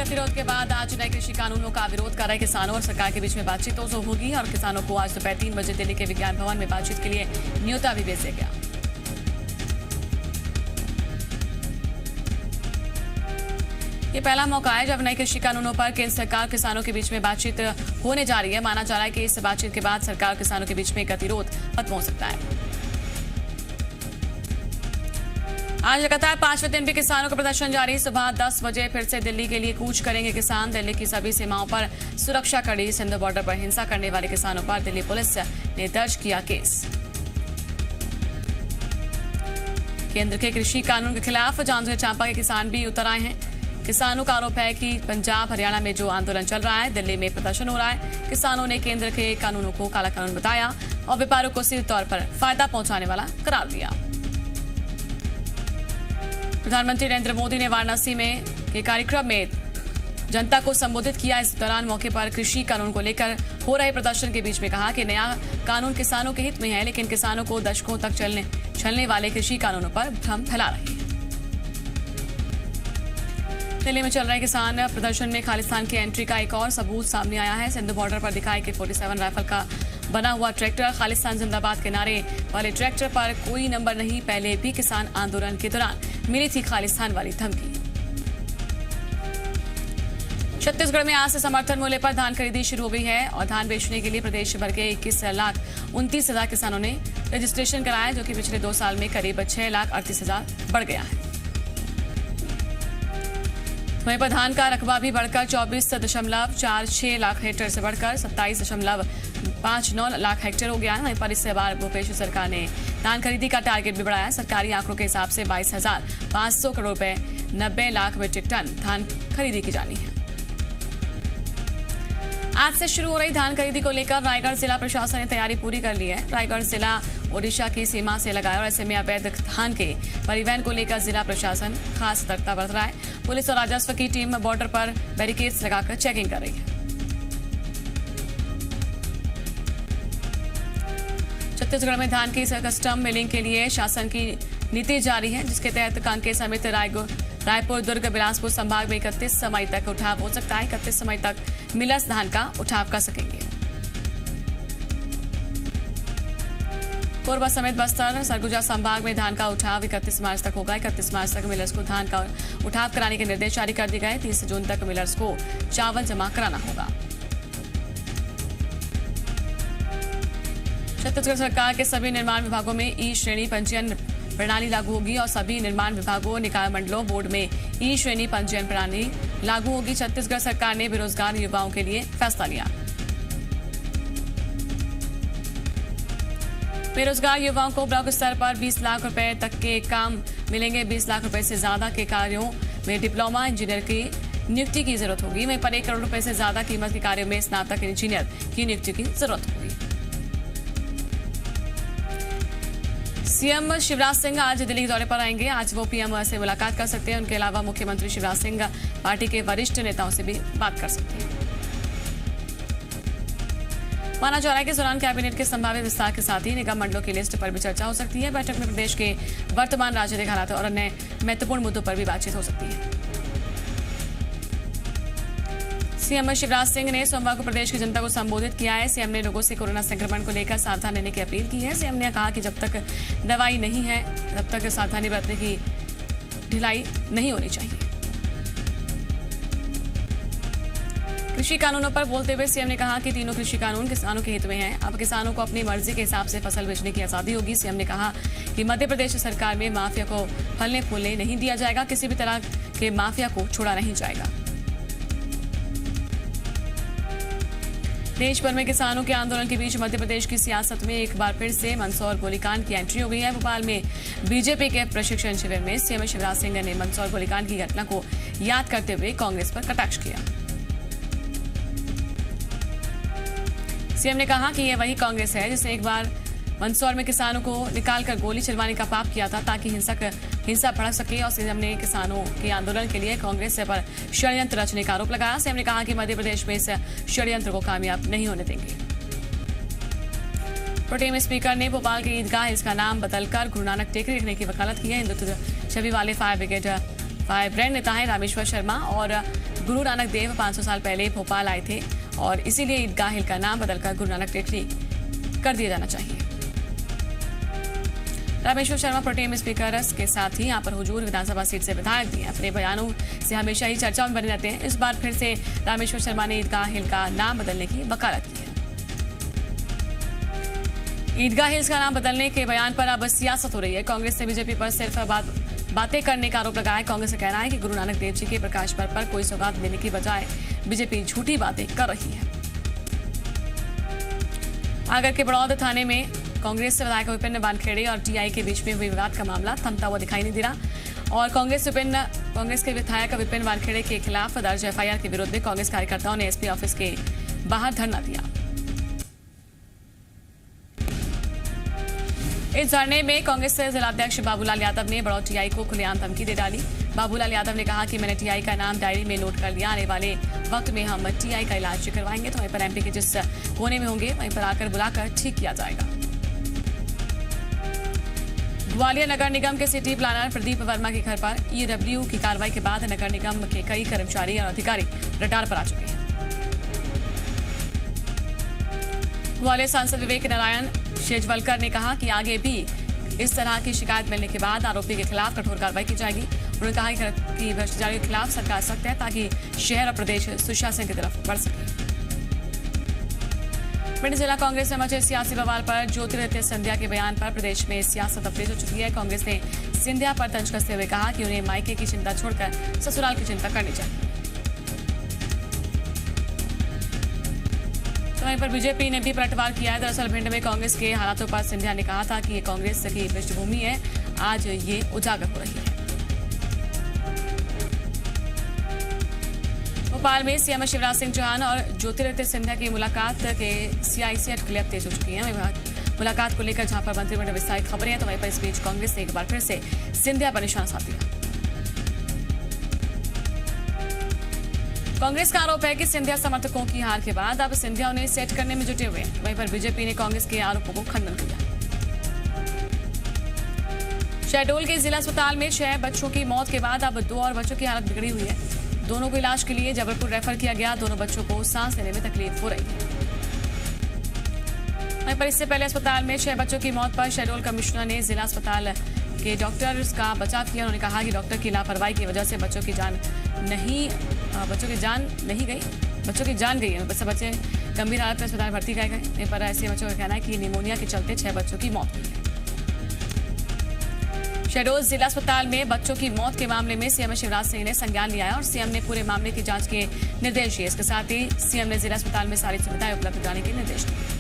गतिरोध के बाद आज नए कृषि कानूनों का विरोध कर रहे किसानों और सरकार के बीच में बातचीत तो होगी और किसानों को आज दोपहर 3 बजे दिल्ली के विज्ञान भवन में बातचीत के लिए न्योता भी भेजा गया। ये पहला मौका है जब नए कृषि कानूनों पर केंद्र सरकार किसानों के बीच में बातचीत होने जा रही है। माना जा रहा है कि इस बातचीत के बाद सरकार किसानों के बीच में गतिरोध खत्म हो सकता है। आज लगातार 5वें दिन भी किसानों का प्रदर्शन जारी। सुबह 10 बजे फिर से दिल्ली के लिए कूच करेंगे किसान। दिल्ली की सभी सीमाओं पर सुरक्षा कड़ी। सिंध बॉर्डर पर हिंसा करने वाले किसानों पर दिल्ली पुलिस ने दर्ज किया केस। केंद्र के कृषि कानून के खिलाफ जांजगीर चांपा के किसान भी उतर आए हैं। किसानों का आरोप है कि पंजाब हरियाणा में जो आंदोलन चल रहा है, दिल्ली में प्रदर्शन हो रहा है। किसानों ने केंद्र के कानूनों को काला कानून बताया और व्यापारियों को सीधे तौर पर फायदा पहुंचाने वाला करार दिया। प्रधानमंत्री नरेंद्र मोदी ने वाराणसी में के कार्यक्रम में जनता को संबोधित किया। इस दौरान मौके पर कृषि कानून को लेकर हो रहे प्रदर्शन के बीच में कहा कि नया कानून किसानों के हित में है, लेकिन किसानों को दशकों तक चलने वाले कृषि कानूनों पर भ्रम फैला रहे हैं। दिल्ली में चल रहे किसान प्रदर्शन में खालिस्तान की एंट्री का एक और सबूत सामने आया है। सिंध बॉर्डर पर दिखाई कि 47 राइफल का बना हुआ ट्रैक्टर, खालिस्तान जिंदाबाद के नारे वाले ट्रैक्टर पर कोई नंबर नहीं। पहले भी किसान आंदोलन के दौरान मिली थी खालिस्तान वाली धमकी। छत्तीसगढ़ में आज से समर्थन मूल्य पर धान खरीदी शुरू हो गई है और धान बेचने के लिए प्रदेश भर के 21,29,000 किसानों ने रजिस्ट्रेशन कराया, जो कि पिछले 2 साल में करीब 6,38,000 बढ़ गया है। वहीं पर धान का रकबा भी बढ़कर 24.46 लाख हेक्टेयर से बढ़कर 27.59 लाख हेक्टेयर हो गया है। वहीं पर इससे बार भूपेश सरकार ने धान खरीदी का टारगेट भी बढ़ाया। सरकारी आंकड़ों के हिसाब से 22,500 करोड़ रुपए 90 लाख मीट्रिक टन धान खरीदी की जानी है। आज से शुरू हो रही धान खरीदी को लेकर रायगढ़ जिला प्रशासन ने तैयारी पूरी कर ली है। रायगढ़ जिला ओडिशा की सीमा से लगा और ऐसे में अवैध धान के परिवहन को लेकर जिला प्रशासन खास सतर्कता बरत रहा है। पुलिस और राजस्व की टीम बॉर्डर पर बैरिकेड्स लगाकर चेकिंग कर रही है। छत्तीसगढ़ में धान की कस्टम मिलिंग के लिए शासन की नीति जारी है, जिसके तहत कांकेर समेत रायपुर, दुर्ग, बिलासपुर संभाग में 31 मई तक उठाव हो सकता है। 31 मई तक मिलर्स धान का उठाव कर सकेंगे। कोरबा समेत बस्तर, सरगुजा संभाग में धान का उठाव 31 मार्च तक होगा। 31 मार्च तक मिलर्स को धान का उठाव कराने के निर्देश जारी कर दिए गए। 30 जून तक मिलर्स को चावल जमा कराना होगा। छत्तीसगढ़ सरकार के सभी निर्माण विभागों में ई श्रेणी पंजीयन प्रणाली लागू होगी और सभी निर्माण विभागों, निकाय मंडलों, बोर्ड में ई श्रेणी पंजीयन प्रणाली लागू होगी। छत्तीसगढ़ सरकार ने बेरोजगार युवाओं के लिए फैसला लिया। बेरोजगार युवाओं को ब्लॉक स्तर पर 20 लाख रुपए तक के काम मिलेंगे। 20 लाख रुपए से ज्यादा के कार्यों में डिप्लोमा इंजीनियर की नियुक्ति की जरूरत होगी। वहीं पर 1 करोड़ रुपए से ज्यादा कीमत के कार्यों में स्नातक इंजीनियर की नियुक्ति की जरूरत होगी। सीएम शिवराज सिंह आज दिल्ली के दौरे पर आएंगे। आज वो पीएम से मुलाकात कर सकते हैं। उनके अलावा मुख्यमंत्री शिवराज सिंह पार्टी के वरिष्ठ नेताओं से भी बात कर सकते हैं। माना जा रहा है कि इस दौरान कैबिनेट के संभावित विस्तार के साथ ही निगम मंडलों की लिस्ट पर भी चर्चा हो सकती है। बैठक में प्रदेश के वर्तमान राजनीतिक हालात और अन्य महत्वपूर्ण मुद्दों पर भी बातचीत हो सकती है। सीएम शिवराज सिंह ने सोमवार को प्रदेश की जनता को संबोधित किया है। सीएम ने लोगों से कोरोना संक्रमण को लेकर सावधान रहने की अपील की है। सीएम ने कहा कि जब तक दवाई नहीं है तब तक सावधानी बरतने की ढिलाई नहीं होनी चाहिए। कृषि कानूनों पर बोलते हुए सीएम ने कहा कि तीनों कृषि कानून किसानों के हित में हैं। अब किसानों को अपनी मर्जी के हिसाब से फसल बेचने की आजादी होगी। सीएम ने कहा कि मध्य प्रदेश सरकार में माफिया को फलने फूलने नहीं दिया जाएगा। किसी भी तरह के माफिया को छोड़ा नहीं जाएगा। देश भर में किसानों के आंदोलन के बीच मध्य प्रदेश की सियासत में एक बार फिर से मंदसौर गोलीकांड की एंट्री हो गई है। भोपाल में बीजेपी के प्रशिक्षण शिविर में सीएम शिवराज सिंह ने मंदसौर गोलीकांड की घटना को याद करते हुए कांग्रेस पर कटाक्ष किया। सीएम ने कहा कि यह वही कांग्रेस है जिसने एक बार मंदसौर में किसानों को निकालकर गोली चलवाने का पाप किया था ताकि हिंसा भड़क सके। और सीएम ने किसानों के आंदोलन के लिए कांग्रेस पर षड्यंत्र रचने का आरोप लगाया। सीएम ने कहा कि मध्य प्रदेश में इस षड्यंत्र को कामयाब नहीं होने देंगे। प्रोटेम स्पीकर ने भोपाल की ईदगाह इसका नाम बदलकर गुरु नानक टेकरी रखने की वकालत की है। हिंदुत्व छवि वाले फायर ब्रांड नेता है रामेश्वर शर्मा और गुरु नानक देव 500 साल पहले भोपाल आए थे और इसीलिए ईदगाह हिल का नाम बदलकर गुरु नानक टेकरी कर दिया जाना चाहिए। रामेश्वर शर्मा प्रोटेम स्पीकर के साथ ही यहाँ पर हुजूर विधानसभा सीट से विधायक भी अपने बयानों से हमेशा ही चर्चाओं में बने रहते हैं। इस बार फिर से रामेश्वर शर्मा ने ईदगाह हिल का नाम बदलने की वकालत की है। ईदगाह हिल्स का नाम बदलने के बयान पर अब सियासत हो रही है। कांग्रेस ने बीजेपी पर सिर्फ बातें करने का आरोप लगाया है। कांग्रेस का कहना है कि गुरु नानक देव जी के प्रकाश पर्व पर कोई सौगात देने की बजाय बीजेपी झूठी बातें कर रही है। आगर के बड़ौद थाने में कांग्रेस से विधायक विपिन वानखेड़े और टीआई के बीच में हुए विवाद का मामला थमता हुआ दिखाई नहीं दे रहा और कांग्रेस के विधायक विपिन वानखेड़े के खिलाफ दर्ज एफआईआर के विरोध में कांग्रेस कार्यकर्ताओं ने एसपी ऑफिस के बाहर धरना दिया। इस धरने में कांग्रेस से जिलाध्यक्ष बाबूलाल यादव ने बड़ौद टीआई को खुलेआम धमकी दे डाली। बाबूलाल यादव ने कहा कि मैंने टीआई का नाम डायरी में नोट कर लिया, आने वाले वक्त में हम टीआई का इलाज करवाएंगे तो वहीं पर एमपी के जिस कोने में होंगे वहीं पर आकर बुलाकर ठीक किया जाएगा। ग्वालियर नगर निगम के सिटी प्लानर प्रदीप वर्मा के घर पर ईडब्ल्यू की कार्रवाई के बाद नगर निगम के कई कर्मचारी और अधिकारी रडार पर आ चुके हैं। ग्वालियर सांसद विवेक नारायण शेजवलकर ने कहा कि आगे भी इस तरह की शिकायत मिलने के बाद आरोपी के खिलाफ कठोर कार्रवाई की जाएगी। उन्होंने कहा कि भ्रष्टाचारियों के खिलाफ सरकार सख्त है ताकि शहर और प्रदेश सुशासन की तरफ बढ़ सके। भिंड जिला कांग्रेस में मचे सियासी बवाल पर ज्योतिरादित्य सिंधिया के बयान पर प्रदेश में सियासत अब तेज हो चुकी है। कांग्रेस ने सिंधिया पर तंज कसते हुए कहा कि उन्हें मायके की चिंता छोड़कर ससुराल की चिंता करनी चाहिए। तो वहीं पर बीजेपी ने भी पलटवार किया है। दरअसल भिंड में कांग्रेस के हालातों पर सिंधिया ने कहा था कि ये कांग्रेस की पृष्ठभूमि है, आज ये उजागर हो रही है। भोपाल में सीएम शिवराज सिंह चौहान और ज्योतिरादित्य सिंधिया की मुलाकात के सीआईसी अटकलें अब तेज हो चुकी हैं। मुलाकात को लेकर जहां पर मंत्रिमंडल विस्तार की खबरें हैं तो वहीं पर इस बीच कांग्रेस ने एक बार फिर से सिंधिया पर निशाना साध दिया। कांग्रेस का आरोप है कि सिंधिया समर्थकों की हार के बाद अब सिंधिया उन्हें सेट करने में जुटे हुए हैं। वहीं पर बीजेपी ने कांग्रेस के आरोपों को खंडन किया। शहडोल के जिला अस्पताल में 6 बच्चों की मौत के बाद अब 2 और बच्चों की हालत बिगड़ी हुई है। दोनों को इलाज के लिए जबलपुर रेफर किया गया। दोनों बच्चों को सांस लेने में तकलीफ हो रही है। वहीं पर इससे पहले अस्पताल में 6 बच्चों की मौत पर शहडोल कमिश्नर ने जिला अस्पताल के डॉक्टर्स का बचाव किया। उन्होंने कहा कि डॉक्टर की लापरवाही की वजह से बच्चों की जान नहीं गई, बच्चों की जान गई है। बस बच्चे गंभीर हालत में अस्पताल भर्ती कराए गए। पर ऐसे बच्चों का कहना है कि निमोनिया के चलते 6 बच्चों की मौत हुई है। शहडोल जिला अस्पताल में बच्चों की मौत के मामले में सीएम शिवराज सिंह ने संज्ञान लिया है और सीएम ने पूरे मामले की जांच के निर्देश दिए। इसके साथ ही सीएम ने जिला अस्पताल में सारी सुविधाएं उपलब्ध कराने के निर्देश दिए।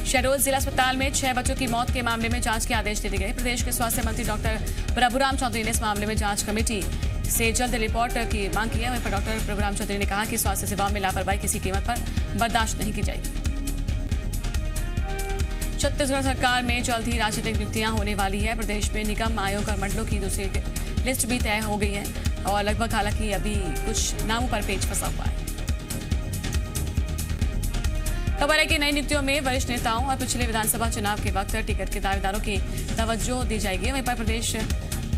शहडोल जिला अस्पताल में 6 बच्चों की मौत के मामले में जांच के आदेश दे दिए गए। प्रदेश के स्वास्थ्य मंत्री डॉक्टर प्रभुराम चौधरी ने इस मामले में जांच कमेटी से जल्द रिपोर्ट की मांग की है। वहीं पर डॉक्टर प्रभुराम चौधरी ने कहा कि स्वास्थ्य सेवाओं में लापरवाही किसी कीमत पर बर्दाश्त नहीं की जाएगी। छत्तीसगढ़ सरकार में जल्द ही राजनीतिक नियुक्तियां होने वाली है। प्रदेश में निगम आयोग और मंडलों की दूसरी लिस्ट भी तय हो गई है और लगभग हालांकि अभी कुछ नामों पर पेच फंसा हुआ है। खबर है कि नई नियुक्तियों में वरिष्ठ नेताओं और पिछले विधानसभा चुनाव के वक्त टिकट के दावेदारों की तवज्जो दी जाएगी। वहीं पर प्रदेश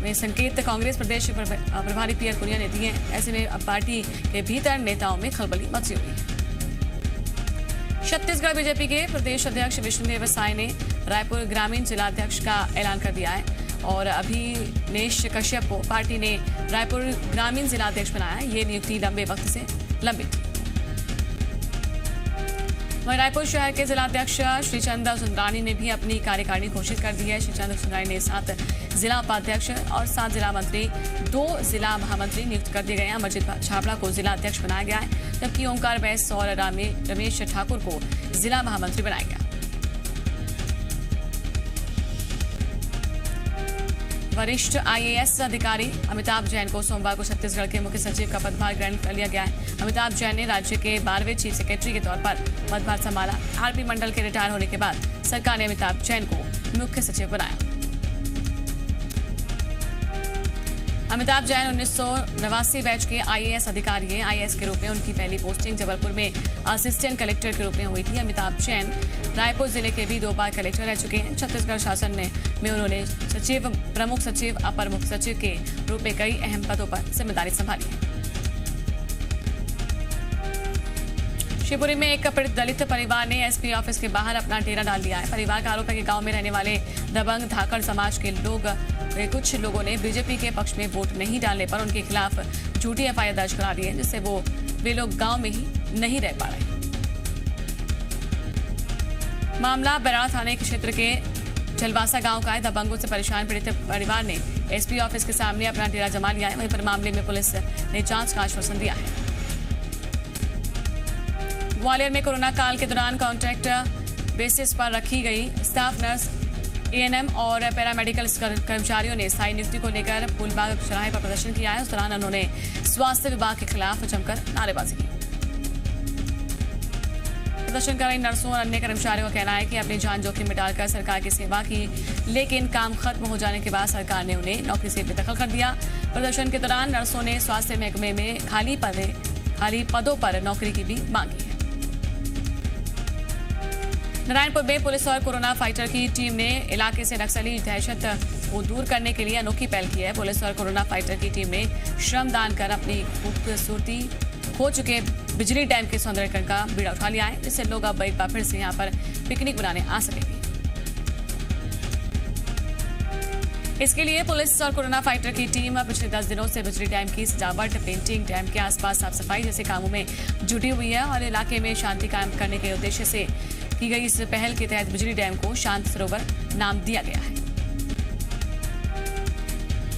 में संकेत कांग्रेस प्रदेश प्रभारी पीआर पुनिया ने दिए। ऐसे में अब पार्टी के भीतर नेताओं में खलबली मची हुई है। छत्तीसगढ़ बीजेपी के प्रदेश अध्यक्ष विष्णुदेव साय ने रायपुर ग्रामीण जिलाध्यक्ष का ऐलान कर दिया है और अभिनेश कश्यप को पार्टी ने रायपुर ग्रामीण जिलाध्यक्ष बनाया है। ये नियुक्ति लंबे वक्त से लंबित थी। वहीं रायपुर शहर के जिलाध्यक्ष श्रीचंद सुंदरानी ने भी अपनी कार्यकारिणी घोषित कर दी है। श्रीचंद सुंदरानी ने 7 जिला उपाध्यक्ष और 7 जिला मंत्री, 2 जिला महामंत्री नियुक्त कर दिए गए हैं। अमरजीत छाबड़ा को जिला अध्यक्ष बनाया गया है जबकि ओंकार बैस और रमेश ठाकुर को जिला महामंत्री बनाया गया। वरिष्ठ आईएएस अधिकारी अमिताभ जैन को सोमवार को छत्तीसगढ़ के मुख्य सचिव का पदभार ग्रहण कर लिया गया है। अमिताभ जैन ने राज्य के 12वें चीफ सेक्रेटरी के तौर पर पदभार संभाला। आरपी मंडल के रिटायर होने के बाद सरकार ने अमिताभ जैन को मुख्य सचिव बनाया। अमिताभ जैन 1989 बैच के आईएएस अधिकारी हैं। आईएएस के रूप में उनकी पहली पोस्टिंग जबलपुर में असिस्टेंट कलेक्टर के रूप में हुई थी। अमिताभ जैन रायपुर जिले के भी 2 बार कलेक्टर रह चुके हैं। छत्तीसगढ़ शासन में उन्होंने सचिव, प्रमुख सचिव, अपर मुख्य सचिव के रूप में कई अहम पदों पर जिम्मेदारी संभाली है। शिवपुरी में एक पीड़ित दलित परिवार ने एसपी ऑफिस के बाहर अपना डेरा डाल दिया है। परिवार का आरोप है कि गांव में रहने वाले दबंग धाकड़ समाज के कुछ लोगों ने बीजेपी के पक्ष में वोट नहीं डालने पर उनके खिलाफ झूठी एफआईआर दर्ज करा दी है, जिससे वे लोग गांव में ही नहीं रह पा रहे। मामला बैराड़ थाने के क्षेत्र के झलवासा गांव का है। दबंगों से परेशान पीड़ित परिवार ने एसपी ऑफिस के सामने अपना डेरा जमा लिया है। वहीं पर मामले में पुलिस ने जांच का आश्वासन दिया है। ग्वालियर में कोरोना काल के दौरान कॉन्ट्रैक्ट बेसिस पर रखी गई स्टाफ नर्स, एएनएम और पैरामेडिकल कर्मचारियों ने स्थायी नियुक्ति को लेकर फूलबाग चौराहे पर प्रदर्शन किया है। उस दौरान उन्होंने स्वास्थ्य विभाग के खिलाफ जमकर नारेबाजी की। प्रदर्शन कर रही नर्सों और अन्य कर्मचारियों का कहना है कि अपनी जान जोखिम में डालकर सरकार की सेवा की, लेकिन काम खत्म हो जाने के बाद सरकार ने उन्हें नौकरी से बेदखल कर दिया। प्रदर्शन के दौरान नर्सों ने स्वास्थ्य महकमे में खाली पदों पर नौकरी की भी मांगी है। नारायणपुर में पुलिस और कोरोना फाइटर की टीम ने इलाके से नक्सली दहशत को दूर करने के लिए अनोखी पहल की है। पुलिस और कोरोना फाइटर की टीम ने श्रमदान कर अपनी खूबसूरती खो चुके बिजली डैम के सौंदर्यीकरण का बीड़ा उठा लिया है, जिससे लोग अब एक बार फिर से यहां पर पिकनिक मनाने आ सकेंगे। इसके लिए पुलिस और कोरोना फाइटर की टीम पिछले 10 दिनों से बिजली डैम की सजावट, पेंटिंग, डैम के आसपास साफ सफाई जैसे कामों में जुटी हुई है और इलाके में शांति कायम करने के उद्देश्य से की गई इस पहल के तहत बिजली डैम को शांत सरोवर नाम दिया गया है।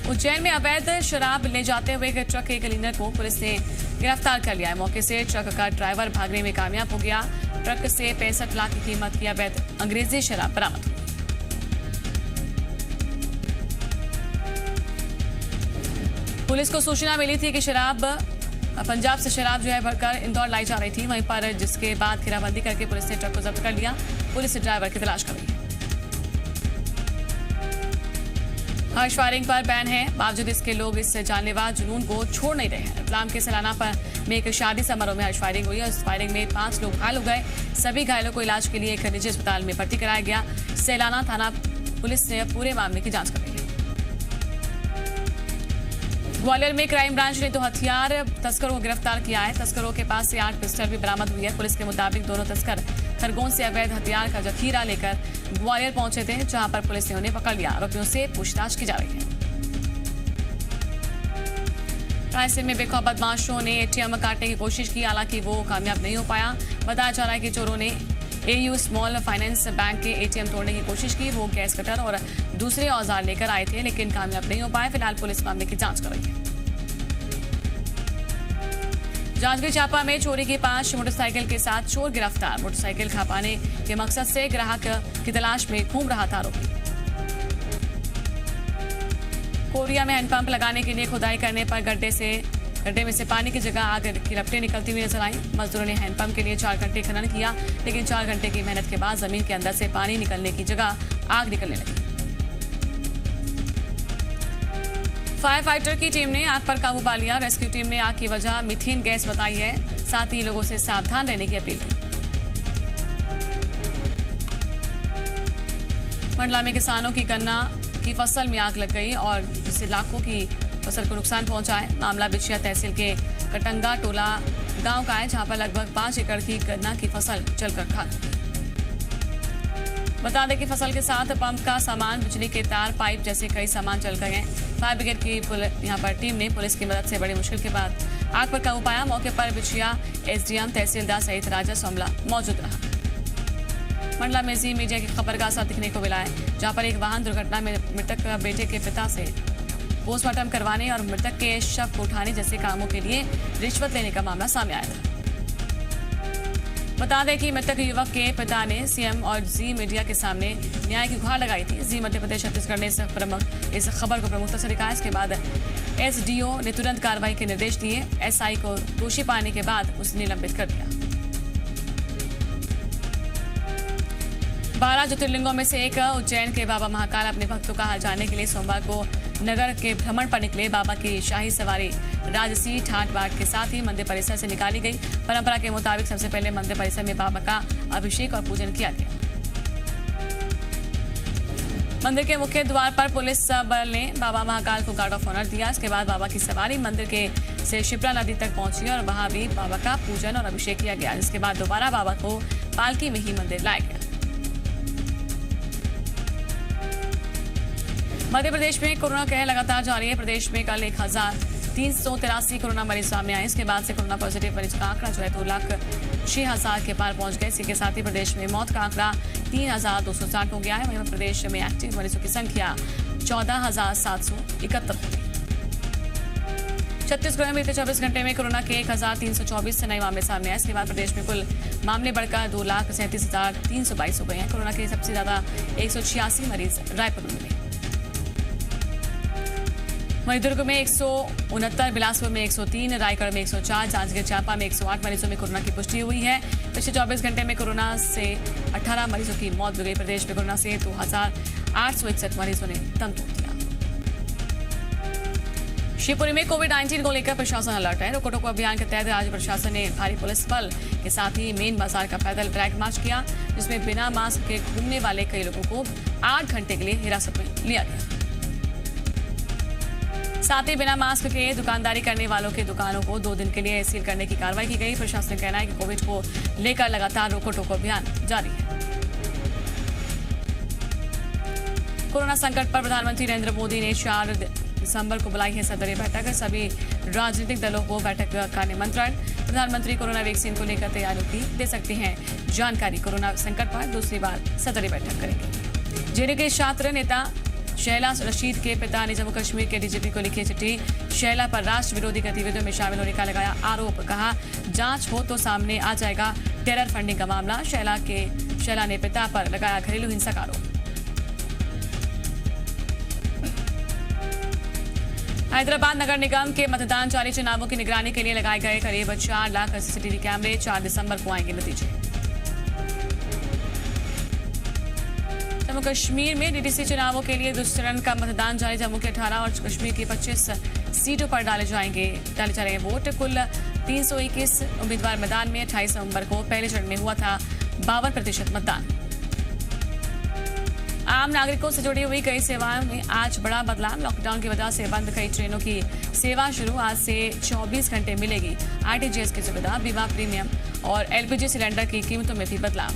उज्जैन में अवैध शराब ले जाते हुए एक ट्रक के क्लीनर को पुलिस ने गिरफ्तार कर लिया है। मौके से ट्रक का ड्राइवर भागने में कामयाब हो गया। ट्रक से 65 लाख की कीमत की अवैध अंग्रेजी शराब बरामद हुई। पुलिस को सूचना मिली थी कि पंजाब से शराब भरकर इंदौर लाई जा रही थी। वहीं पर जिसके बाद घेराबंदी करके पुलिस ने ट्रक को जब्त कर लिया। पुलिस ड्राइवर की तलाश कर रही है। हर्ष फायरिंग पर बैन है, बावजूद इसके लोग इस जानलेवा जुनून को छोड़ नहीं रहे हैं। रतलाम के सैलाना में एक शादी समारोह में हर्ष फायरिंग हुई और इस फायरिंग में 5 लोग घायल हो गए। सभी घायलों को इलाज के लिए एक निजी अस्पताल में भर्ती कराया गया। सैलाना थाना पुलिस ने पूरे मामले की जांच कर रही है। ग्वालियर में क्राइम ब्रांच ने 2 हथियार तस्करों को गिरफ्तार किया है। तस्करों के पास से 8 पिस्टल भी बरामद हुई है। पुलिस के मुताबिक दोनों तस्कर खरगोन से अवैध हथियार का जखीरा लेकर ग्वालियर पहुंचे थे, जहां पर पुलिस ने उन्हें पकड़ लिया। आरोपियों से पूछताछ की जा रही है। रायसेन में बेखौफ बदमाशों ने एटीएम काटने की कोशिश की, हालांकि वो कामयाब नहीं हो पाया। बताया जा रहा है कि चोरों ने एयू स्मॉल फाइनेंस बैंक के एटीएम तोड़ने की कोशिश की। वो गैस कटर और दूसरे औजार लेकर आए थे, लेकिन कामयाब नहीं हो पाए। फिलहाल पुलिस मामले की जांच कर रही है। जांजगीर चांपा में चोरी की 5 मोटरसाइकिल के साथ चोर गिरफ्तार। मोटरसाइकिल खपाने के मकसद से ग्राहक की तलाश में घूम रहा था आरोपी। कोरिया में हैंडपंप लगाने के लिए खुदाई करने पर गड्ढे में से पानी की जगह आग की लपटें निकलती हुई नजर आई। मजदूरों ने हैंडपंप के लिए 4 घंटे खनन किया, लेकिन 4 घंटे की मेहनत के बाद जमीन के अंदर से पानी निकलने की जगह आग निकलने लगी। फायर फाइटर की टीम ने आग पर काबू पा लिया। रेस्क्यू टीम ने आग की वजह मीथेन गैस बताई है। साथ ही लोगों से सावधान रहने की अपील की। मंडला में किसानों की गन्ना की फसल में आग लग गई और जिससे लाखों की फसल को नुकसान पहुंचा है। मामला बिछिया तहसील के कटंगा टोला गांव का है, जहां पर लगभग 5 एकड़ की गन्ना की फसल जलकर खाक हो गई। बता दें कि फसल के साथ पंप का सामान, बिजली के तार, पाइप जैसे कई सामान जल गए हैं। फायर ब्रिगेड की यहां पर टीम ने पुलिस की मदद से बड़ी मुश्किल के बाद आग पर काबू पाया। मौके पर बिछिया एसडीएम, तहसीलदार सहित राजस्व अमला मौजूद रहा। मंडला में जी मीडिया की खबर का असर दिखने को मिला है, जहां पर एक वाहन दुर्घटना में मृतक बेटे के पिता से पोस्टमार्टम करवाने और मृतक के शव को उठाने जैसे कामों के लिए रिश्वत लेने का मामला सामने आया था। बता दें कि मृतक युवक के पिता ने सीएम और जी मीडिया के सामने न्याय की गुहार लगाई थी। जी मध्य प्रदेश छत्तीसगढ़ ने इस खबर को प्रमुखता से दिखाया। इसके बाद एसडीओ ने तुरंत कार्रवाई के निर्देश दिए। एसआई को दोषी पाने के बाद उसे निलंबित कर दिया। 12 ज्योतिर्लिंगों में से एक उज्जैन के बाबा महाकाल अपने भक्तों का हाल जानने के लिए सोमवार को नगर के भ्रमण पर निकले। बाबा की शाही सवारी राजसी ठाट बाट के साथ ही मंदिर परिसर से निकाली गई। परंपरा के मुताबिक सबसे पहले मंदिर परिसर में बाबा का अभिषेक और पूजन किया गया। मंदिर के मुख्य द्वार पर पुलिस बल ने बाबा महाकाल को गार्ड ऑफ ऑनर दिया। इसके बाद बाबा की सवारी मंदिर के से शिप्रा नदी तक पहुंची और वहां भी बाबा का पूजन और अभिषेक किया गया। जिसके बाद दोबारा बाबा को पालकी में ही मंदिर लाया गया। मध्य प्रदेश में कोरोना कहर लगातार जारी है। प्रदेश में कल 1383 कोरोना मरीज सामने आए। इसके बाद से कोरोना पॉजिटिव मरीजों का आंकड़ा जो है 2,06,000 के पार पहुंच गए। इसी के साथ ही प्रदेश में मौत का आंकड़ा 3,260 हो गया है। वहीं प्रदेश में एक्टिव मरीजों की संख्या 14,771 हो गई। छत्तीसगढ़ में बीते 24 घंटे में कोरोना के 1,324 नए मामले सामने आए। इसके बाद प्रदेश में कुल मामले बढ़कर 2,37,322 हो गए हैं। कोरोना के सबसे ज्यादा 186 मरीज रायपुर में मिले। वहीं दुर्ग में 169, बिलासपुर में 103, रायगढ़ में 104, जांजगीर चांपा में 108 मरीजों में कोरोना की पुष्टि हुई है। पिछले 24 घंटे में कोरोना से 18 मरीजों की मौत हो गई। प्रदेश में कोरोना से 2,861 मरीजों ने दम तोड़ दिया। शिवपुरी में कोविड-19 को लेकर प्रशासन अलर्ट है। रोको टोको अभियान के तहत राज्य प्रशासन ने भारी पुलिस बल के साथ ही मेन बाजार का पैदल फ्लैग मार्च किया, जिसमें बिना मास्क के घूमने वाले कई लोगों को 8 घंटे के लिए हिरासत में लिया गया। साथ ही बिना मास्क के दुकानदारी करने वालों की दुकानों को 2 दिन के लिए सील करने की कार्रवाई की गई। प्रशासन का कहना है कि कोविड को लेकर लगातार रोको टोको अभियान जारी है। कोरोना संकट पर प्रधानमंत्री नरेंद्र मोदी ने 4 दिसंबर को बुलाई है सर्वदलीय बैठक। सभी राजनीतिक दलों को बैठक का निमंत्रण। प्रधानमंत्री कोरोना वैक्सीन को लेकर तैयारियों की दे सकते हैं जानकारी। कोरोना संकट पर दूसरी बार सर्वदलीय बैठक करेंगे। जेडीयू के छात्र नेता शैला रशीद के पिता ने जम्मू कश्मीर के डीजीपी को लिखी चिट्ठी। शैला पर राष्ट्र विरोधी गतिविधियों में शामिल होने का लगाया आरोप। कहा जांच हो तो सामने आ जाएगा टेरर फंडिंग का मामला। शैला ने पिता पर लगाया घरेलू हिंसा का आरोप। हैदराबाद नगर निगम के मतदान जारी चुनावों की निगरानी के लिए लगाए गए करीब 4 लाख सीसीटीवी कैमरे। 4 दिसंबर को आएंगे नतीजे। जम्मू कश्मीर में डीडीसी चुनावों के लिए दूसरे चरण का मतदान जारी। जम्मू के 18 और कश्मीर की 25 सीटों पर डाले जा रहे वोट। कुल 321 उम्मीदवार मैदान में। 28 नवंबर को पहले चरण में हुआ था 52% मतदान। आम नागरिकों से जुड़ी हुई कई सेवाओं में आज बड़ा बदलाव। लॉकडाउन की वजह से बंद कई ट्रेनों की सेवा शुरू। आज से 24 घंटे मिलेगी आरटीजीएस की सुविधा। बीमा प्रीमियम और एलपीजी सिलेंडर की कीमतों में भी बदलाव।